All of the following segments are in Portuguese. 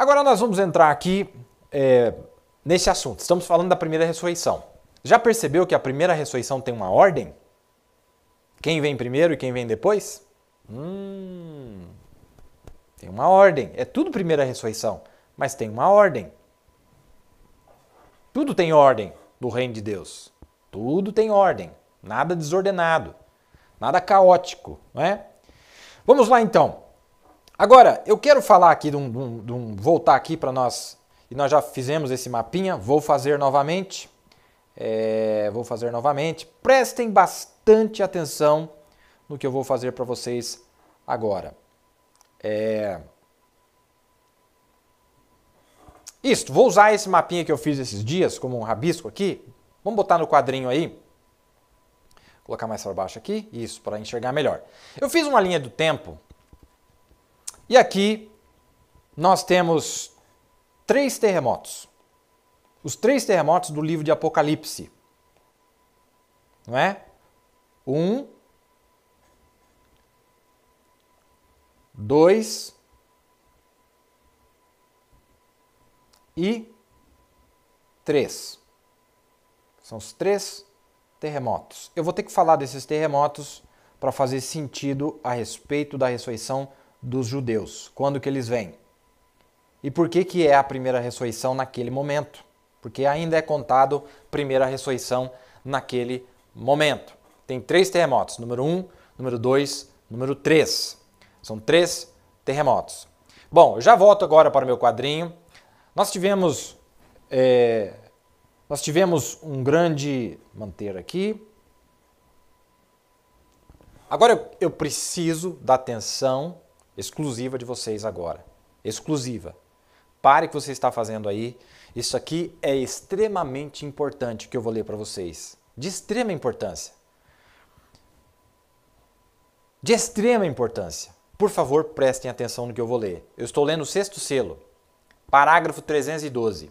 Agora nós vamos entrar aqui nesse assunto. Estamos falando da primeira ressurreição. Já percebeu que a primeira ressurreição tem uma ordem? Quem vem primeiro e quem vem depois? Tem uma ordem. É tudo primeira ressurreição, mas tem uma ordem. Tudo tem ordem do reino de Deus. Tudo tem ordem. Nada desordenado. Nada caótico, não é? Vamos lá então. Agora, eu quero falar aqui, voltar aqui para nós, e nós já fizemos esse mapinha, vou fazer novamente. Prestem bastante atenção no que eu vou fazer para vocês agora. Vou usar esse mapinha que eu fiz esses dias como um rabisco aqui. Vamos botar no quadrinho aí. Vou colocar mais para baixo aqui, isso, para enxergar melhor. Eu fiz uma linha do tempo e aqui nós temos 3 terremotos. Os 3 terremotos do livro de Apocalipse. Não é? 1, 2 e 3. São os 3 terremotos. Eu vou ter que falar desses terremotos para fazer sentido a respeito da ressurreição dos judeus. Quando que eles vêm? E por que é a primeira ressurreição naquele momento? Porque ainda é contado primeira ressurreição naquele momento. Tem 3 terremotos. Número 1, número 2, número 3. São 3 terremotos. Bom, eu já volto agora para o meu quadrinho. Nós tivemos um grande... Manter aqui. Agora eu preciso da atenção exclusiva de vocês agora. Exclusiva. Pare o que você está fazendo aí. Isso aqui é extremamente importante que eu vou ler para vocês. De extrema importância. De extrema importância. Por favor, prestem atenção no que eu vou ler. Eu estou lendo o 6º selo. Parágrafo 312.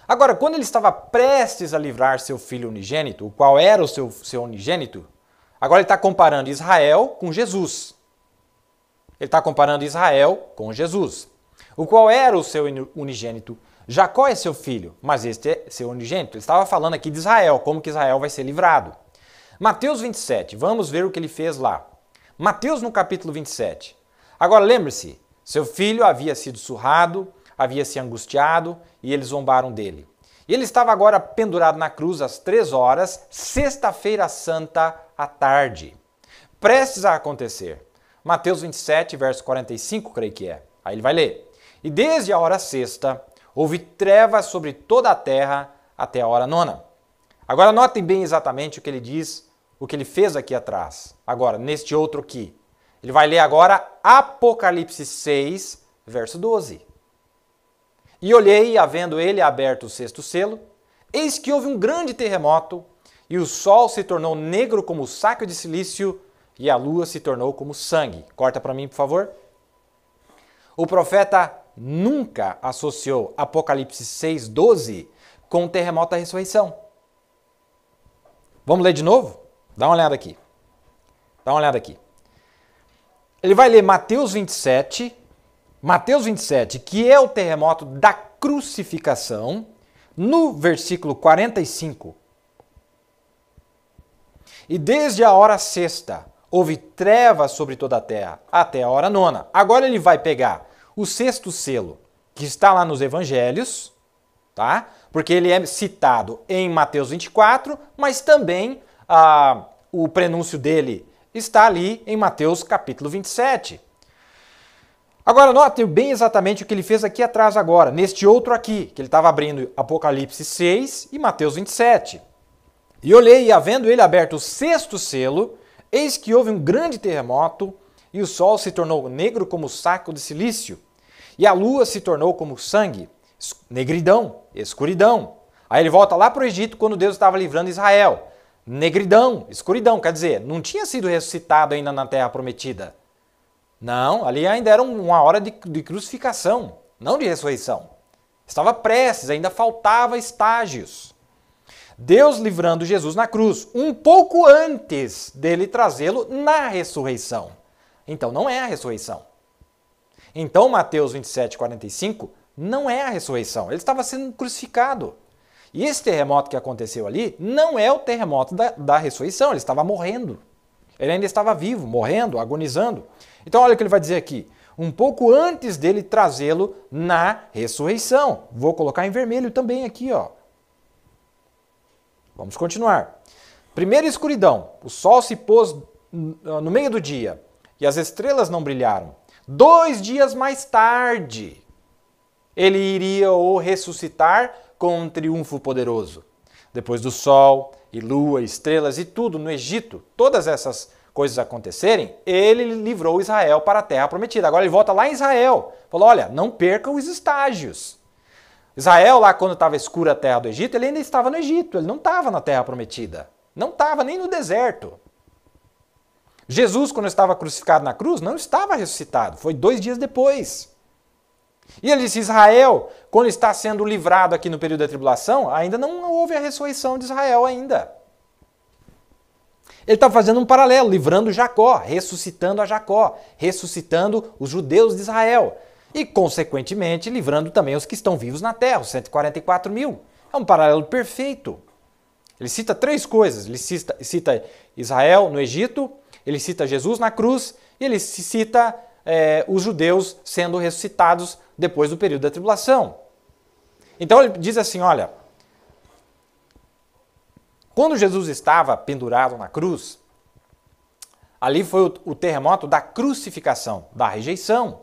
Agora, quando ele estava prestes a livrar seu filho unigênito, o qual era o seu unigênito, agora ele está comparando Israel com Jesus. Ele está comparando Israel com Jesus. O qual era o seu unigênito? Jacó é seu filho, mas este é seu unigênito. Ele estava falando aqui de Israel, como que Israel vai ser livrado. Mateus 27, vamos ver o que ele fez lá. Mateus no capítulo 27. Agora lembre-se, seu filho havia sido surrado, havia se angustiado e eles zombaram dele. E ele estava agora pendurado na cruz às 3 horas, sexta-feira santa à tarde. Prestes a acontecer. Mateus 27, verso 45, creio que é. Aí ele vai ler. E desde a hora sexta, houve trevas sobre toda a terra até a hora 9. Agora notem bem exatamente o que ele diz, o que ele fez aqui atrás. Agora, neste outro aqui. Ele vai ler agora Apocalipse 6, verso 12. E olhei, havendo ele aberto o 6º selo, eis que houve um grande terremoto, e o sol se tornou negro como saco de cilício, e a lua se tornou como sangue. Corta para mim, por favor. O profeta nunca associou Apocalipse 6, 12 com o terremoto da ressurreição. Vamos ler de novo? Dá uma olhada aqui. Dá uma olhada aqui. Ele vai ler Mateus 27, que é o terremoto da crucificação, no versículo 45. E desde a hora sexta, houve trevas sobre toda a terra, até a hora 9. Agora ele vai pegar o 6º selo, que está lá nos evangelhos, tá? Porque ele é citado em Mateus 24, mas também o prenúncio dele está ali em Mateus capítulo 27. Agora note bem exatamente o que ele fez aqui atrás agora, neste outro aqui, que ele estava abrindo Apocalipse 6 e Mateus 27. E olhei, e havendo ele aberto o 6º selo, eis que houve um grande terremoto, e o sol se tornou negro como saco de cilício, e a lua se tornou como sangue, negridão, escuridão. Aí ele volta lá para o Egito, quando Deus estava livrando Israel. Negridão, escuridão, quer dizer, não tinha sido ressuscitado ainda na terra prometida. Não, ali ainda era uma hora de crucificação, não de ressurreição. Estava prestes, ainda faltava estágios. Deus livrando Jesus na cruz, um pouco antes dele trazê-lo na ressurreição. Então não é a ressurreição. Então Mateus 27, 45 não é a ressurreição, ele estava sendo crucificado. E esse terremoto que aconteceu ali não é o terremoto da ressurreição, ele estava morrendo. Ele ainda estava vivo, morrendo, agonizando. Então olha o que ele vai dizer aqui. Um pouco antes dele trazê-lo na ressurreição. Vou colocar em vermelho também aqui, ó. Vamos continuar. Primeira escuridão. O sol se pôs no meio do dia e as estrelas não brilharam. 2 dias mais tarde, ele iria o ressuscitar com um triunfo poderoso. Depois do sol e lua, estrelas e tudo no Egito, todas essas coisas acontecerem, ele livrou Israel para a terra prometida. Agora ele volta lá em Israel. Falou, olha, não perca os estágios. Israel, lá quando estava escura a terra do Egito, ele ainda estava no Egito, ele não estava na terra prometida. Não estava nem no deserto. Jesus, quando estava crucificado na cruz, não estava ressuscitado. Foi 2 dias depois. E ele disse, Israel, quando está sendo livrado aqui no período da tribulação, ainda não houve a ressurreição de Israel ainda. Ele está fazendo um paralelo, livrando Jacó, ressuscitando a Jacó, ressuscitando os judeus de Israel. E, consequentemente, livrando também os que estão vivos na terra, os 144 mil. É um paralelo perfeito. Ele cita 3 coisas. Ele cita Israel no Egito, ele cita Jesus na cruz e ele cita os judeus sendo ressuscitados depois do período da tribulação. Então ele diz assim, olha, quando Jesus estava pendurado na cruz, ali foi o terremoto da crucificação, da rejeição.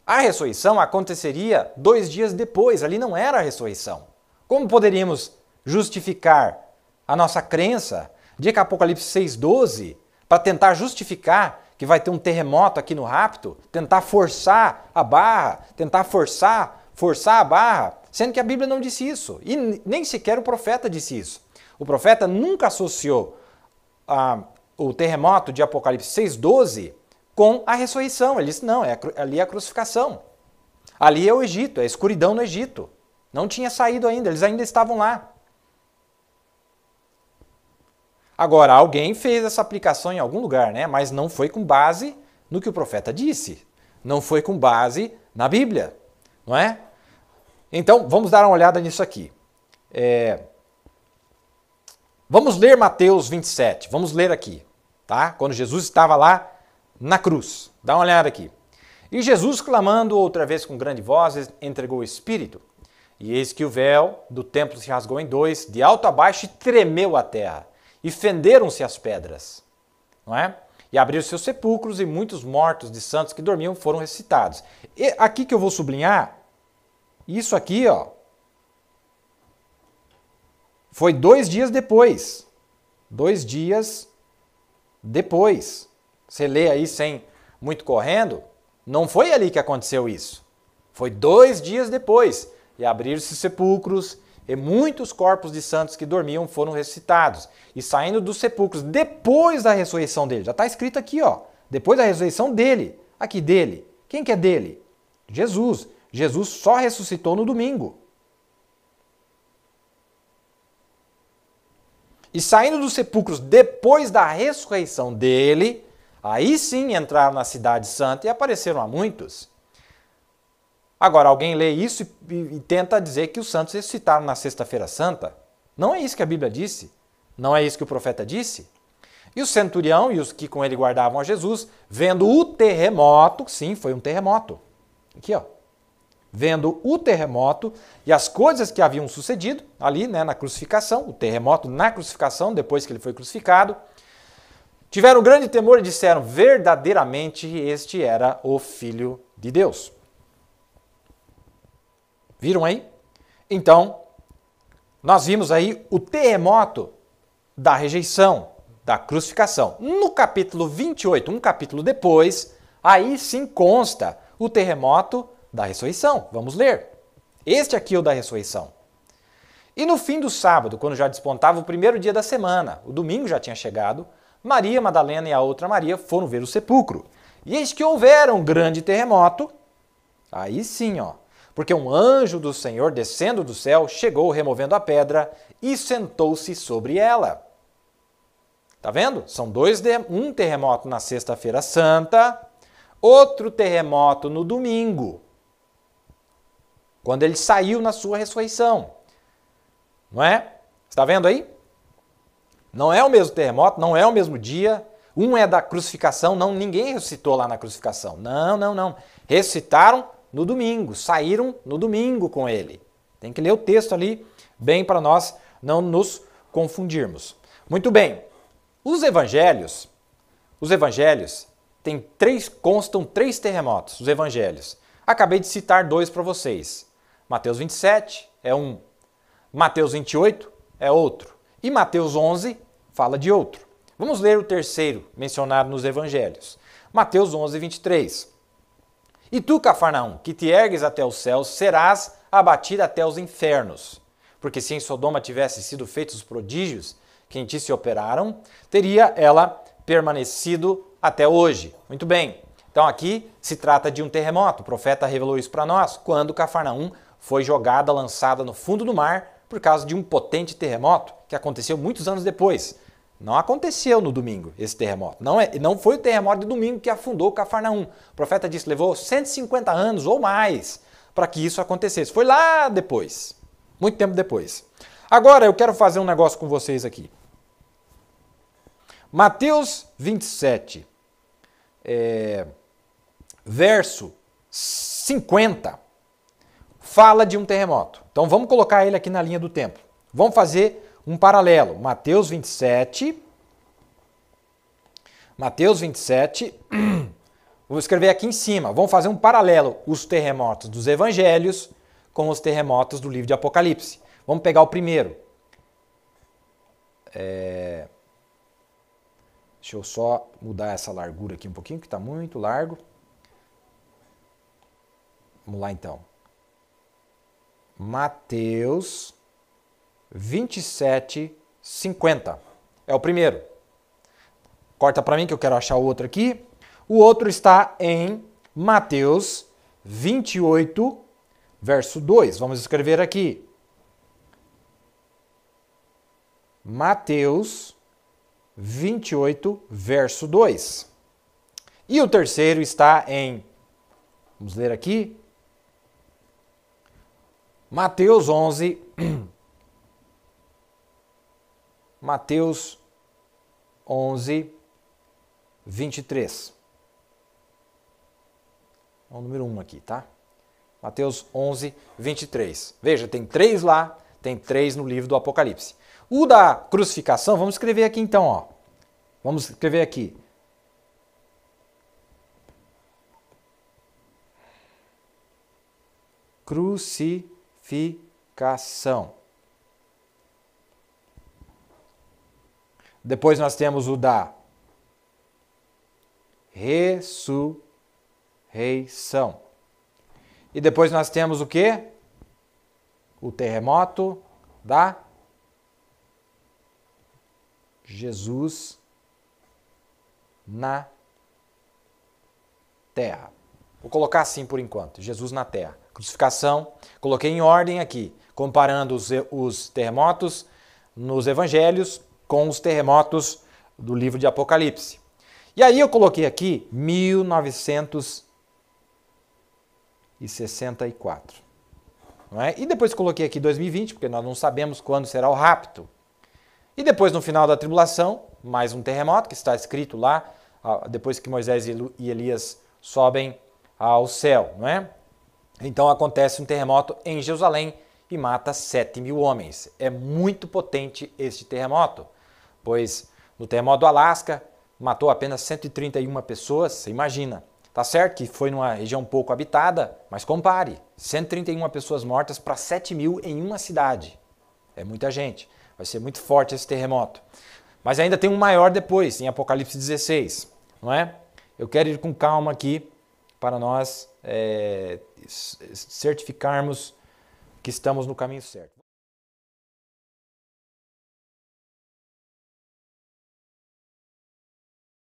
A ressurreição aconteceria 2 dias depois, ali não era a ressurreição. Como poderíamos justificar a nossa crença de que Apocalipse 6,12, para tentar justificar que vai ter um terremoto aqui no rapto, tentar forçar a barra, tentar forçar a barra, sendo que a Bíblia não disse isso. E nem sequer o profeta disse isso. O profeta nunca associou o terremoto de Apocalipse 6,12 com a ressurreição. Ele disse, não, ali é a crucificação. Ali é o Egito, é a escuridão no Egito. Não tinha saído ainda, eles ainda estavam lá. Agora, alguém fez essa aplicação em algum lugar, né? Mas não foi com base no que o profeta disse. Não foi com base na Bíblia, não é? Então, vamos dar uma olhada nisso aqui. Vamos ler Mateus 27, vamos ler aqui, tá? Quando Jesus estava lá na cruz. Dá uma olhada aqui. E Jesus, clamando outra vez com grande voz, entregou o Espírito. E eis que o véu do templo se rasgou em 2, de alto a baixo, e tremeu a terra. E fenderam-se as pedras, não é? E abriram-se os sepulcros, e muitos mortos de santos que dormiam foram ressuscitados. E aqui que eu vou sublinhar, isso aqui, ó, foi 2 dias depois. 2 dias depois. Você lê aí sem muito correndo, não foi ali que aconteceu isso. Foi 2 dias depois. E abriram-se sepulcros, e muitos corpos de santos que dormiam foram ressuscitados. E saindo dos sepulcros, depois da ressurreição dele, já está escrito aqui, ó, depois da ressurreição dele, aqui dele. Quem que é dele? Jesus. Jesus só ressuscitou no domingo. E saindo dos sepulcros, depois da ressurreição dele, aí sim entraram na cidade santa e apareceram a muitos. Agora, alguém lê isso e tenta dizer que os santos ressuscitaram na sexta-feira santa. Não é isso que a Bíblia disse. Não é isso que o profeta disse. E o centurião e os que com ele guardavam a Jesus, vendo o terremoto, sim, foi um terremoto. Aqui, ó. Vendo o terremoto e as coisas que haviam sucedido ali, né, na crucificação, o terremoto na crucificação, depois que ele foi crucificado, tiveram grande temor e disseram, verdadeiramente este era o Filho de Deus. Viram aí? Então, nós vimos aí o terremoto da rejeição, da crucificação. No capítulo 28, um capítulo depois, aí sim consta o terremoto da ressurreição. Vamos ler. Este aqui é o da ressurreição. E no fim do sábado, quando já despontava o primeiro dia da semana, o domingo já tinha chegado, Maria Madalena e a outra Maria foram ver o sepulcro. E eis que houveram um grande terremoto. Aí sim, ó. Porque um anjo do Senhor, descendo do céu, chegou removendo a pedra e sentou-se sobre ela. Tá vendo? São um terremoto na sexta-feira santa, outro terremoto no domingo, quando ele saiu na sua ressurreição. Não é? Está vendo aí? Não é o mesmo terremoto, não é o mesmo dia. Um é da crucificação, não, ninguém ressuscitou lá na crucificação. Não. Ressuscitaram no domingo, saíram no domingo com ele. Tem que ler o texto ali bem para nós não nos confundirmos. Muito bem. Os evangelhos constam três terremotos, os evangelhos. Acabei de citar dois para vocês. Mateus 27 é um, Mateus 28 é outro e Mateus 11 fala de outro. Vamos ler o terceiro mencionado nos evangelhos. Mateus 11, 23. E tu, Cafarnaum, que te ergues até os céus, serás abatido até os infernos. Porque se em Sodoma tivessem sido feitos os prodígios que em ti se operaram, teria ela permanecido até hoje. Muito bem. Então aqui se trata de um terremoto. O profeta revelou isso para nós quando Cafarnaum foi jogada, lançada no fundo do mar por causa de um potente terremoto que aconteceu muitos anos depois. Não aconteceu no domingo esse terremoto. Não foi o terremoto de domingo que afundou Cafarnaum. O profeta disse, levou 150 anos ou mais para que isso acontecesse. Foi lá depois, muito tempo depois. Agora eu quero fazer um negócio com vocês aqui. Mateus 27, verso 50, fala de um terremoto. Então vamos colocar ele aqui na linha do tempo. Vamos fazer um paralelo. Mateus 27, vou escrever aqui em cima. Vamos fazer um paralelo, os terremotos dos evangelhos com os terremotos do livro de Apocalipse. Vamos pegar o primeiro. Deixa eu só mudar essa largura aqui um pouquinho, que está muito largo. Vamos lá então. Mateus 27, 50. É o primeiro. Corta para mim que eu quero achar o outro aqui. O outro está em Mateus 28, verso 2. Vamos escrever aqui. Mateus 28, verso 2. E o terceiro está em, vamos ler aqui, Mateus 11, Mateus 11, 23. É o número 1 aqui, tá? Mateus 11, 23. Veja, tem 3 lá, tem 3 no livro do Apocalipse. O da crucificação, vamos escrever aqui então, ó. Vamos escrever aqui. Crucificação. Depois nós temos o da ressurreição. E depois nós temos o quê? O terremoto da Jesus na terra. Vou colocar assim por enquanto, Jesus na terra. Crucificação, coloquei em ordem aqui, comparando os terremotos nos evangelhos com os terremotos do livro de Apocalipse. E aí eu coloquei aqui 1964. Não é? E depois coloquei aqui 2020, porque nós não sabemos quando será o rapto. E depois, no final da tribulação, mais um terremoto, que está escrito lá, depois que Moisés e Elias sobem ao céu, não é? Então acontece um terremoto em Jerusalém e mata 7.000 homens. É muito potente este terremoto, pois no terremoto do Alasca matou apenas 131 pessoas, você imagina. Tá certo que foi numa região pouco habitada, mas compare, 131 pessoas mortas para 7.000 em uma cidade. É muita gente. Vai ser muito forte esse terremoto. Mas ainda tem um maior depois, em Apocalipse 16, não é? Eu quero ir com calma aqui para nós certificarmos que estamos no caminho certo.